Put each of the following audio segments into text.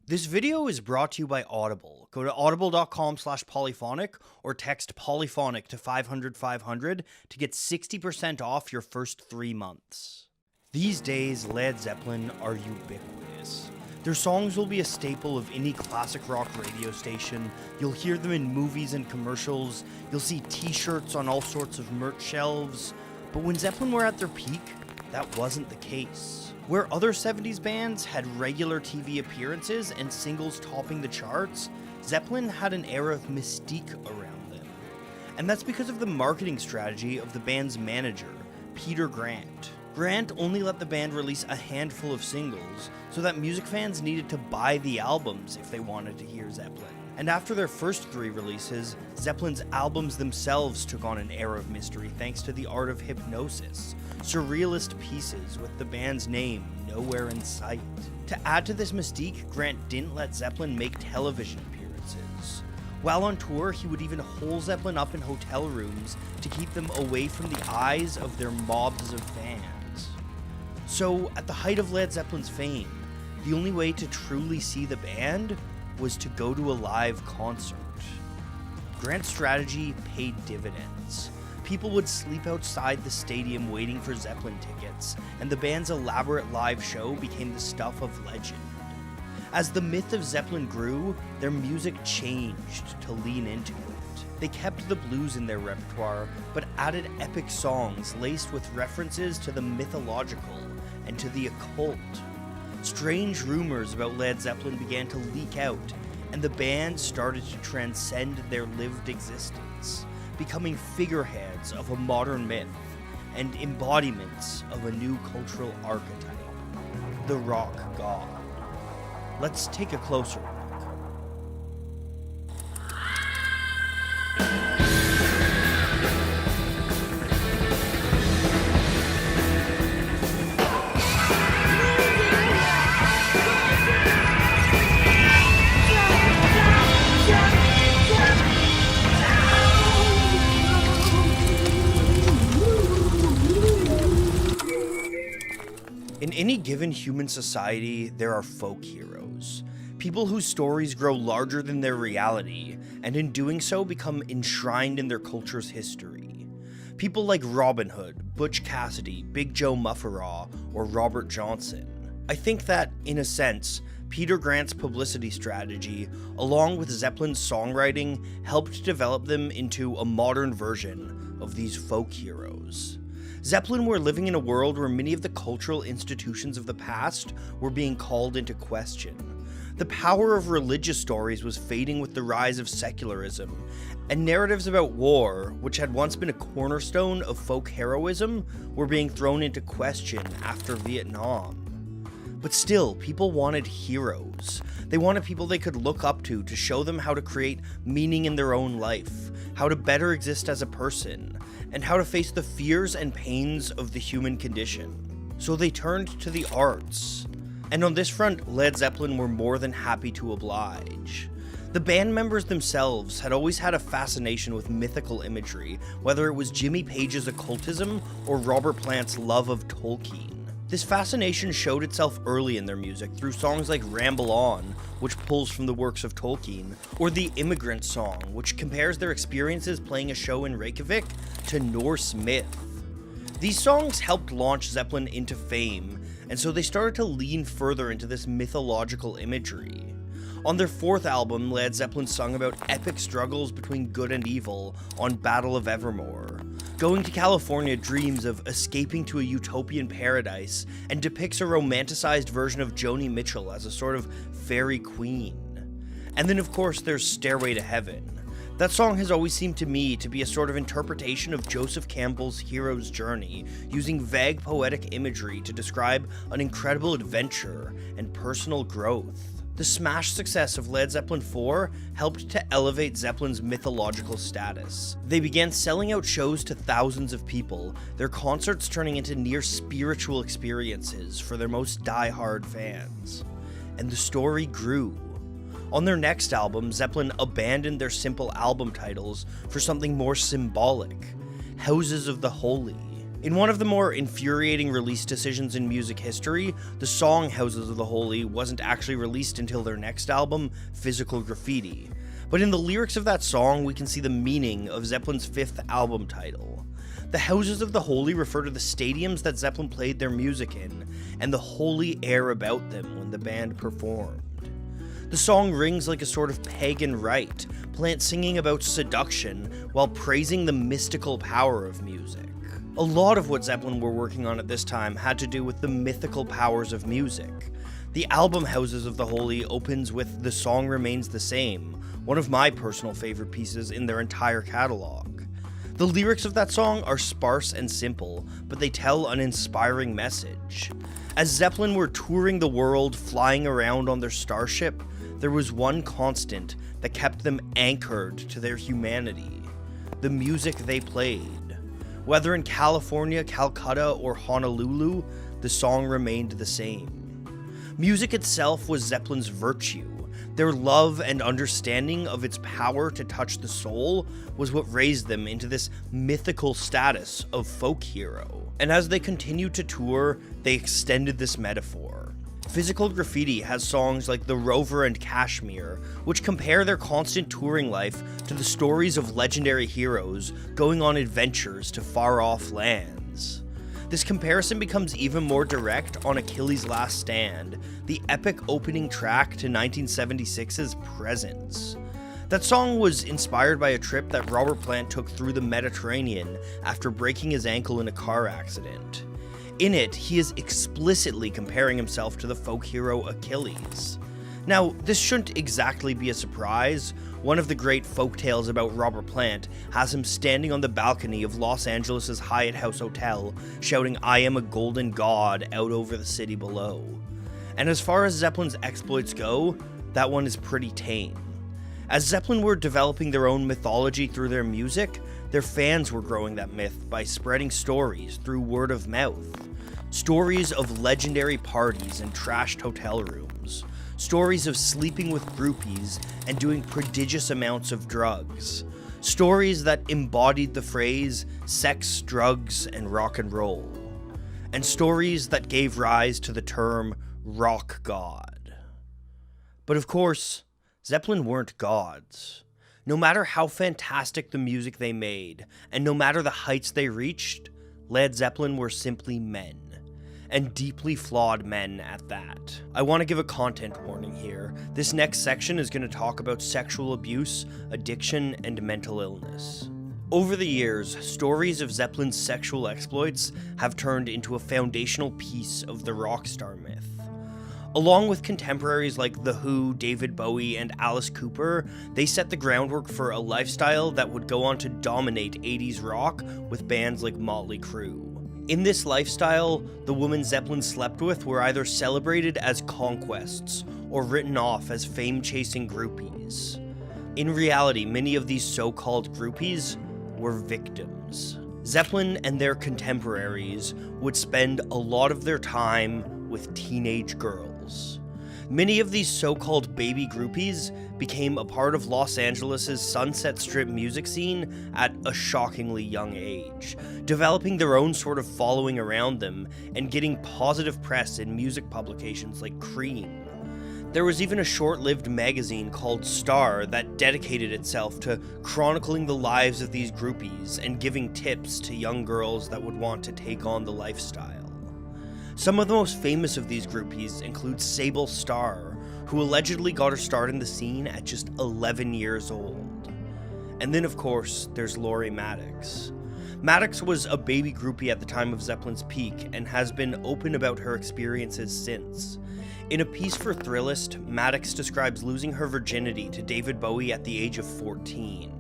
This video is brought to you by Audible. Go to audible.com/polyphonic or text polyphonic to 500 to get 60% off your first 3 months. These days, Led Zeppelin are ubiquitous. Their songs will be a staple of any classic rock radio station. You'll hear them in movies and commercials. You'll see t-shirts on all sorts of merch shelves. But when Zeppelin were at their peak, that wasn't the case. Where other 70s bands had regular TV appearances and singles topping the charts, Zeppelin had an air of mystique around them. And that's because of the marketing strategy of the band's manager, Peter Grant. Grant only let the band release a handful of singles, so that music fans needed to buy the albums if they wanted to hear Zeppelin. And after their first 3 releases, Zeppelin's albums themselves took on an air of mystery thanks to the art of hypnosis, surrealist pieces with the band's name nowhere in sight. To add to this mystique, Grant didn't let Zeppelin make television appearances. While on tour, he would even hole Zeppelin up in hotel rooms to keep them away from the eyes of their mobs of fans. So, at the height of Led Zeppelin's fame, the only way to truly see the band was to go to a live concert. Grant's strategy paid dividends. People would sleep outside the stadium waiting for Zeppelin tickets, and the band's elaborate live show became the stuff of legend. As the myth of Zeppelin grew, their music changed to lean into it. They kept the blues in their repertoire, but added epic songs laced with references to the mythological and to the occult. Strange rumors about Led Zeppelin began to leak out, and the band started to transcend their lived existence, becoming figureheads of a modern myth and embodiments of a new cultural archetype, the rock god. Let's take a closer look. In any given human society, there are folk heroes. People whose stories grow larger than their reality, and in doing so become enshrined in their culture's history. People like Robin Hood, Butch Cassidy, Big Joe Mufferaw, or Robert Johnson. I think that, in a sense, Peter Grant's publicity strategy, along with Zeppelin's songwriting, helped develop them into a modern version of these folk heroes. Zeppelin were living in a world where many of the cultural institutions of the past were being called into question. The power of religious stories was fading with the rise of secularism, and narratives about war, which had once been a cornerstone of folk heroism, were being thrown into question after Vietnam. But still, people wanted heroes. They wanted people they could look up to show them how to create meaning in their own life, how to better exist as a person, and how to face the fears and pains of the human condition. So they turned to the arts. And on this front, Led Zeppelin were more than happy to oblige. The band members themselves had always had a fascination with mythical imagery, whether it was Jimmy Page's occultism or Robert Plant's love of Tolkien. This fascination showed itself early in their music through songs like Ramble On, which pulls from the works of Tolkien, or the Immigrant Song, which compares their experiences playing a show in Reykjavik to Norse myth. These songs helped launch Zeppelin into fame, and so they started to lean further into this mythological imagery. On their 4th album, Led Zeppelin sung about epic struggles between good and evil on Battle of Evermore. Going to California dreams of escaping to a utopian paradise, and depicts a romanticized version of Joni Mitchell as a sort of fairy queen. And then of course there's Stairway to Heaven. That song has always seemed to me to be a sort of interpretation of Joseph Campbell's hero's journey, using vague poetic imagery to describe an incredible adventure and personal growth. The smash success of Led Zeppelin 4 helped to elevate Zeppelin's mythological status. They began selling out shows to thousands of people, their concerts turning into near spiritual experiences for their most die-hard fans. And the story grew. On their next album, Zeppelin abandoned their simple album titles for something more symbolic, Houses of the Holy. In one of the more infuriating release decisions in music history, the song Houses of the Holy wasn't actually released until their next album, Physical Graffiti. But in the lyrics of that song, we can see the meaning of Zeppelin's fifth album title. The Houses of the Holy refer to the stadiums that Zeppelin played their music in, and the holy air about them when the band performed. The song rings like a sort of pagan rite, Plant singing about seduction while praising the mystical power of music. A lot of what Zeppelin were working on at this time had to do with the mythical powers of music. The album Houses of the Holy opens with The Song Remains the Same, one of my personal favorite pieces in their entire catalog. The lyrics of that song are sparse and simple, but they tell an inspiring message. As Zeppelin were touring the world, flying around on their starship, there was one constant that kept them anchored to their humanity: the music they played. Whether in California, Calcutta, or Honolulu, the song remained the same. Music itself was Zeppelin's virtue. Their love and understanding of its power to touch the soul was what raised them into this mythical status of folk hero. And as they continued to tour, they extended this metaphor. Physical Graffiti has songs like The Rover and Kashmir, which compare their constant touring life to the stories of legendary heroes going on adventures to far-off lands. This comparison becomes even more direct on Achilles' Last Stand, the epic opening track to 1976's Presence. That song was inspired by a trip that Robert Plant took through the Mediterranean after breaking his ankle in a car accident. In it, he is explicitly comparing himself to the folk hero Achilles. Now, this shouldn't exactly be a surprise. One of the great folk tales about Robert Plant has him standing on the balcony of Los Angeles' Hyatt House Hotel, shouting, "I am a golden god," out over the city below. And as far as Zeppelin's exploits go, that one is pretty tame. As Zeppelin were developing their own mythology through their music, their fans were growing that myth by spreading stories through word of mouth. Stories of legendary parties and trashed hotel rooms. Stories of sleeping with groupies and doing prodigious amounts of drugs. Stories that embodied the phrase sex, drugs, and rock and roll. And stories that gave rise to the term rock god. But of course, Zeppelin weren't gods. No matter how fantastic the music they made, and no matter the heights they reached, Led Zeppelin were simply men. And deeply flawed men at that. I want to give a content warning here. This next section is going to talk about sexual abuse, addiction, and mental illness. Over the years, stories of Zeppelin's sexual exploits have turned into a foundational piece of the rock star myth. Along with contemporaries like The Who, David Bowie, and Alice Cooper, they set the groundwork for a lifestyle that would go on to dominate 80s rock with bands like Motley Crue. In this lifestyle, the women Zeppelin slept with were either celebrated as conquests or written off as fame-chasing groupies. In reality, many of these so-called groupies were victims. Zeppelin and their contemporaries would spend a lot of their time with teenage girls. Many of these so-called baby groupies became a part of Los Angeles' Sunset Strip music scene at a shockingly young age, developing their own sort of following around them and getting positive press in music publications like Cream. There was even a short-lived magazine called Star that dedicated itself to chronicling the lives of these groupies and giving tips to young girls that would want to take on the lifestyle. Some of the most famous of these groupies include Sable Starr, who allegedly got her start in the scene at just 11 years old. And then, of course, there's Laurie Maddox. Maddox was a baby groupie at the time of Zeppelin's peak and has been open about her experiences since. In a piece for Thrillist, Maddox describes losing her virginity to David Bowie at the age of 14.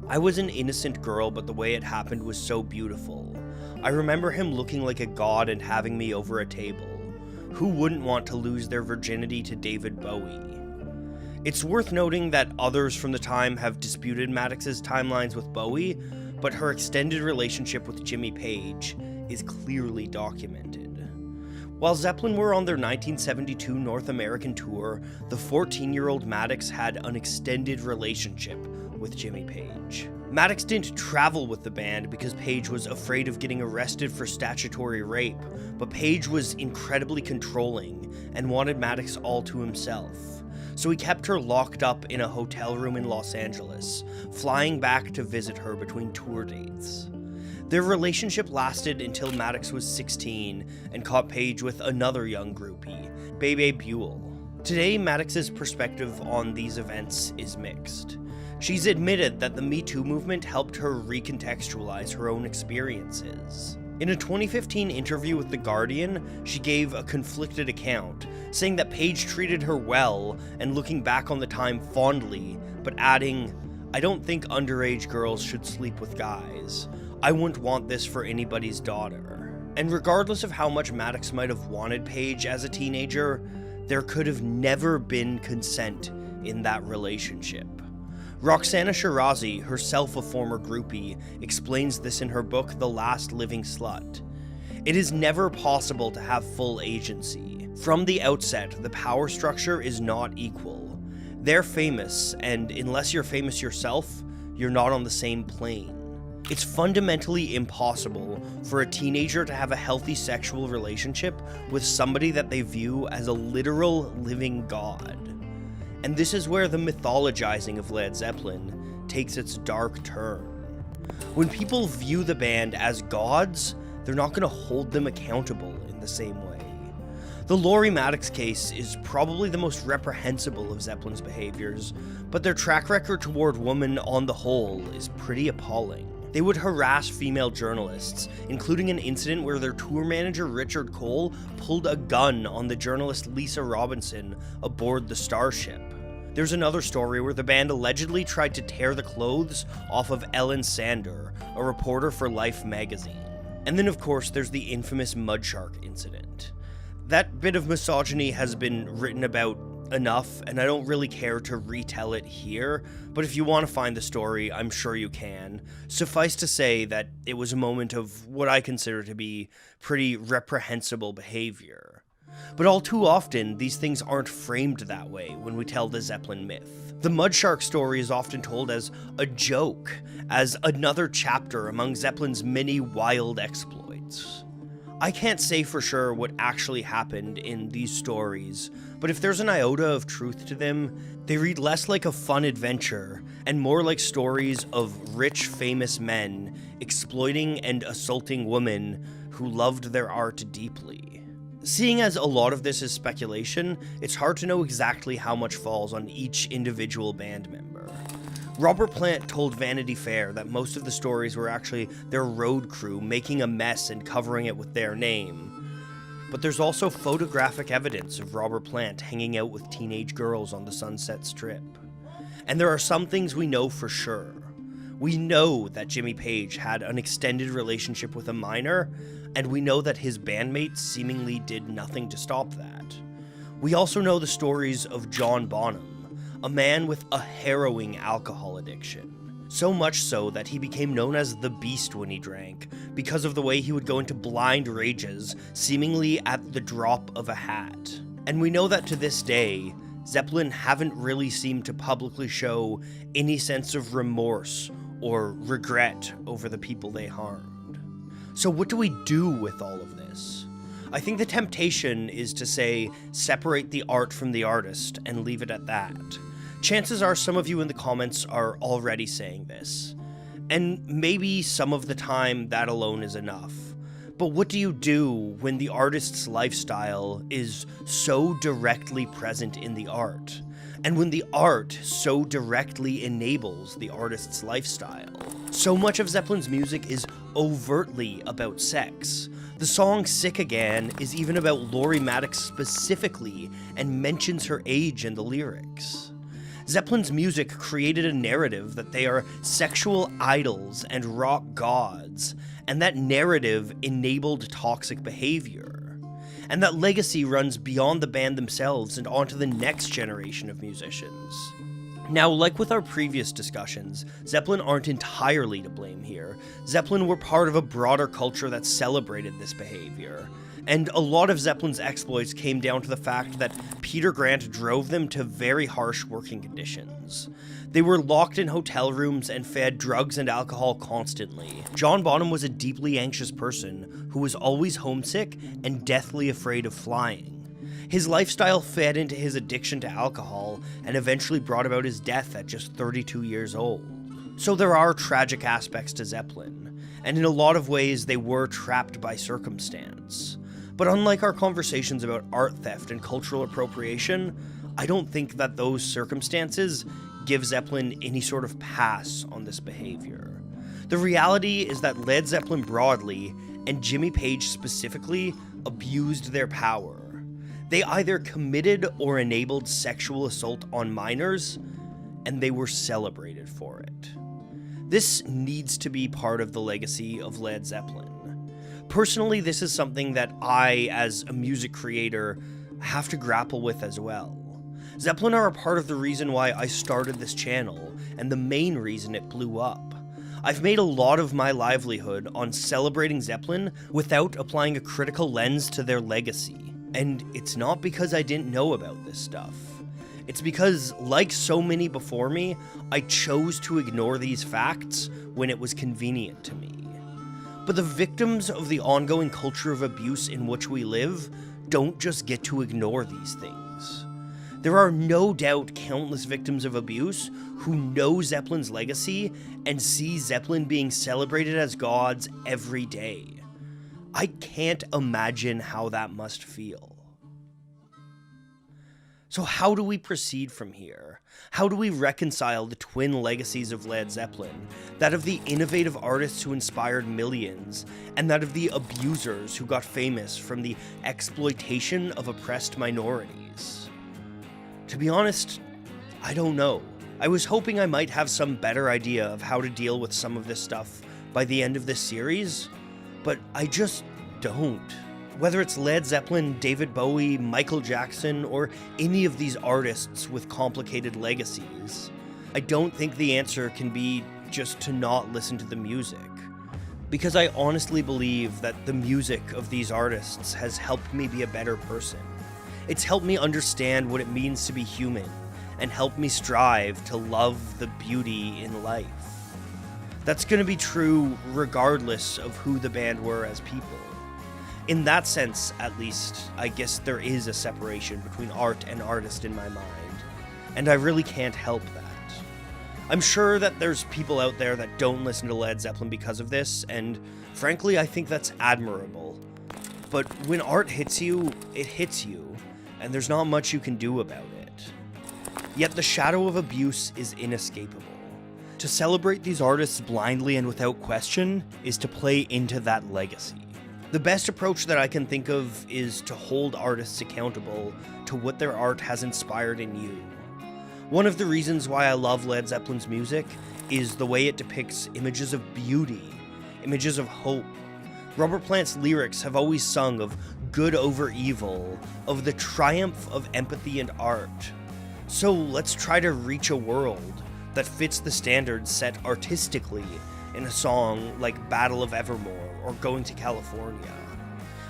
"I was an innocent girl, but the way it happened was so beautiful. I remember him looking like a god and having me over a table. Who wouldn't want to lose their virginity to David Bowie?" It's worth noting that others from the time have disputed Maddox's timelines with Bowie, but her extended relationship with Jimmy Page is clearly documented. While Zeppelin were on their 1972 North American tour, the 14-year-old Maddox had an extended relationship with Jimmy Page. Maddox didn't travel with the band because Page was afraid of getting arrested for statutory rape, but Page was incredibly controlling and wanted Maddox all to himself. So he kept her locked up in a hotel room in Los Angeles, flying back to visit her between tour dates. Their relationship lasted until Maddox was 16 and caught Page with another young groupie, Bebe Buell. Today, Maddox's perspective on these events is mixed. She's admitted that the Me Too movement helped her recontextualize her own experiences. In a 2015 interview with The Guardian, she gave a conflicted account, saying that Page treated her well and looking back on the time fondly, but adding, "I don't think underage girls should sleep with guys. I wouldn't want this for anybody's daughter." And regardless of how much Maddox might have wanted Page as a teenager, there could have never been consent in that relationship. Roxana Shirazi, herself a former groupie, explains this in her book, The Last Living Slut. It is never possible to have full agency. From the outset, the power structure is not equal. They're famous, and unless you're famous yourself, you're not on the same plane. It's fundamentally impossible for a teenager to have a healthy sexual relationship with somebody that they view as a literal living god. And this is where the mythologizing of Led Zeppelin takes its dark turn. When people view the band as gods, they're not going to hold them accountable in the same way. The Laurie Maddox case is probably the most reprehensible of Zeppelin's behaviors, but their track record toward women on the whole is pretty appalling. They would harass female journalists, including an incident where their tour manager Richard Cole pulled a gun on the journalist Lisa Robinson aboard the Starship. There's another story where the band allegedly tried to tear the clothes off of Ellen Sander, a reporter for Life magazine. And then of course there's the infamous Mudshark incident. That bit of misogyny has been written about enough, and I don't really care to retell it here, but if you want to find the story, I'm sure you can. Suffice to say that it was a moment of what I consider to be pretty reprehensible behavior. But all too often, these things aren't framed that way when we tell the Zeppelin myth. The Mudshark story is often told as a joke, as another chapter among Zeppelin's many wild exploits. I can't say for sure what actually happened in these stories, but if there's an iota of truth to them, they read less like a fun adventure and more like stories of rich, famous men exploiting and assaulting women who loved their art deeply. Seeing as a lot of this is speculation, it's hard to know exactly how much falls on each individual band member. Robert Plant told Vanity Fair that most of the stories were actually their road crew making a mess and covering it with their name. But there's also photographic evidence of Robert Plant hanging out with teenage girls on the Sunset Strip. And there are some things we know for sure. We know that Jimmy Page had an extended relationship with a minor, and we know that his bandmates seemingly did nothing to stop that. We also know the stories of John Bonham, a man with a harrowing alcohol addiction. So much so that he became known as the Beast when he drank, because of the way he would go into blind rages, seemingly at the drop of a hat. And we know that to this day, Zeppelin haven't really seemed to publicly show any sense of remorse or regret over the people they harmed. So what do we do with all of this? I think the temptation is to say, separate the art from the artist and leave it at that. Chances are some of you in the comments are already saying this, and maybe some of the time that alone is enough. But what do you do when the artist's lifestyle is so directly present in the art, and when the art so directly enables the artist's lifestyle? So much of Zeppelin's music is overtly about sex. The song Sick Again is even about Laurie Maddox specifically and mentions her age in the lyrics. Zeppelin's music created a narrative that they are sexual idols and rock gods, and that narrative enabled toxic behavior. And that legacy runs beyond the band themselves and onto the next generation of musicians. Now, like with our previous discussions, Zeppelin aren't entirely to blame here. Zeppelin were part of a broader culture that celebrated this behavior. And a lot of Zeppelin's exploits came down to the fact that Peter Grant drove them to very harsh working conditions. They were locked in hotel rooms and fed drugs and alcohol constantly. John Bonham was a deeply anxious person who was always homesick and deathly afraid of flying. His lifestyle fed into his addiction to alcohol and eventually brought about his death at just 32 years old. So there are tragic aspects to Zeppelin, and in a lot of ways they were trapped by circumstance. But unlike our conversations about art theft and cultural appropriation, I don't think that those circumstances give Zeppelin any sort of pass on this behavior. The reality is that Led Zeppelin broadly, and Jimmy Page specifically, abused their power. They either committed or enabled sexual assault on minors, and they were celebrated for it. This needs to be part of the legacy of Led Zeppelin. Personally, this is something that I, as a music creator, have to grapple with as well. Zeppelin are a part of the reason why I started this channel, and the main reason it blew up. I've made a lot of my livelihood on celebrating Zeppelin without applying a critical lens to their legacy. And it's not because I didn't know about this stuff. It's because, like so many before me, I chose to ignore these facts when it was convenient to me. But the victims of the ongoing culture of abuse in which we live don't just get to ignore these things. There are no doubt countless victims of abuse who know Zeppelin's legacy and see Zeppelin being celebrated as gods every day. I can't imagine how that must feel. So how do we proceed from here? How do we reconcile the twin legacies of Led Zeppelin, that of the innovative artists who inspired millions, and that of the abusers who got famous from the exploitation of oppressed minorities? To be honest, I don't know. I was hoping I might have some better idea of how to deal with some of this stuff by the end of this series, but I just don't. Whether it's Led Zeppelin, David Bowie, Michael Jackson, or any of these artists with complicated legacies, I don't think the answer can be just to not listen to the music. Because I honestly believe that the music of these artists has helped me be a better person. It's helped me understand what it means to be human, and helped me strive to love the beauty in life. That's going to be true regardless of who the band were as people. In that sense, at least, I guess there is a separation between art and artist in my mind, and I really can't help that. I'm sure that there's people out there that don't listen to Led Zeppelin because of this, and frankly, I think that's admirable. But when art hits you, it hits you, and there's not much you can do about it. Yet the shadow of abuse is inescapable. To celebrate these artists blindly and without question is to play into that legacy. The best approach that I can think of is to hold artists accountable to what their art has inspired in you. One of the reasons why I love Led Zeppelin's music is the way it depicts images of beauty, images of hope. Robert Plant's lyrics have always sung of good over evil, of the triumph of empathy and art. So let's try to reach a world that fits the standards set artistically in a song like Battle of Evermore or Going to California.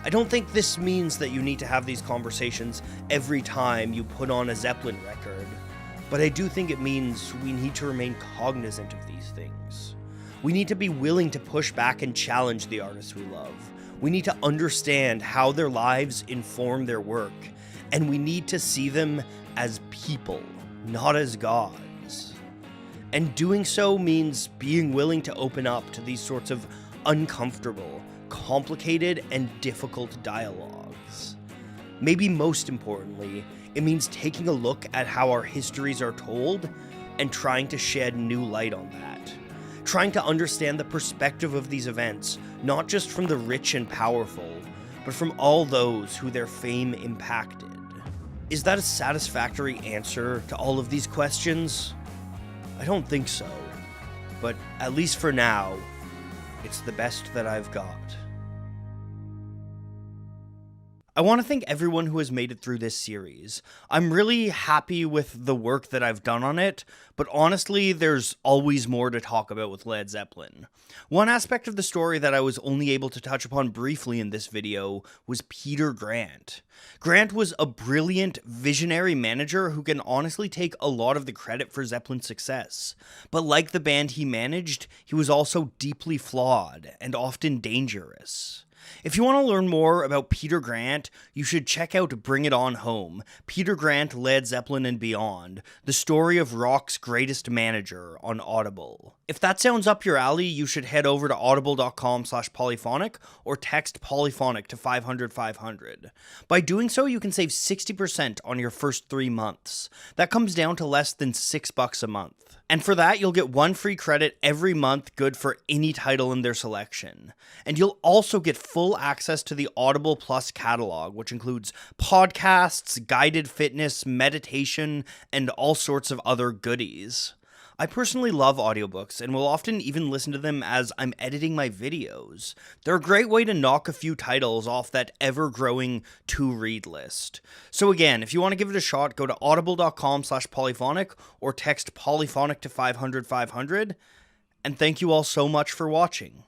I don't think this means that you need to have these conversations every time you put on a Zeppelin record, but I do think it means we need to remain cognizant of these things. We need to be willing to push back and challenge the artists we love. We need to understand how their lives inform their work, and we need to see them as people, not as gods. And doing so means being willing to open up to these sorts of uncomfortable, complicated, and difficult dialogues. Maybe most importantly, it means taking a look at how our histories are told and trying to shed new light on that. Trying to understand the perspective of these events, not just from the rich and powerful, but from all those who their fame impacted. Is that a satisfactory answer to all of these questions? I don't think so, but at least for now, it's the best that I've got. I want to thank everyone who has made it through this series. I'm really happy with the work that I've done on it, but honestly, there's always more to talk about with Led Zeppelin. One aspect of the story that I was only able to touch upon briefly in this video was Peter Grant. Grant was a brilliant, visionary manager who can honestly take a lot of the credit for Zeppelin's success. But like the band he managed, he was also deeply flawed and often dangerous. If you want to learn more about Peter Grant, you should check out Bring It On Home, Peter Grant, Led Zeppelin and Beyond, the story of rock's greatest manager on Audible. If that sounds up your alley, you should head over to audible.com/polyphonic or text polyphonic to 500-500. By doing so, you can save 60% on your first 3 months. That comes down to less than $6 a month. And for that, you'll get 1 free credit every month, good for any title in their selection. And you'll also get full access to the Audible Plus catalog, which includes podcasts, guided fitness, meditation, and all sorts of other goodies. I personally love audiobooks and will often even listen to them as I'm editing my videos. They're a great way to knock a few titles off that ever-growing to-read list. So again, if you want to give it a shot, go to audible.com/polyphonic or text polyphonic to 500-500. And thank you all so much for watching.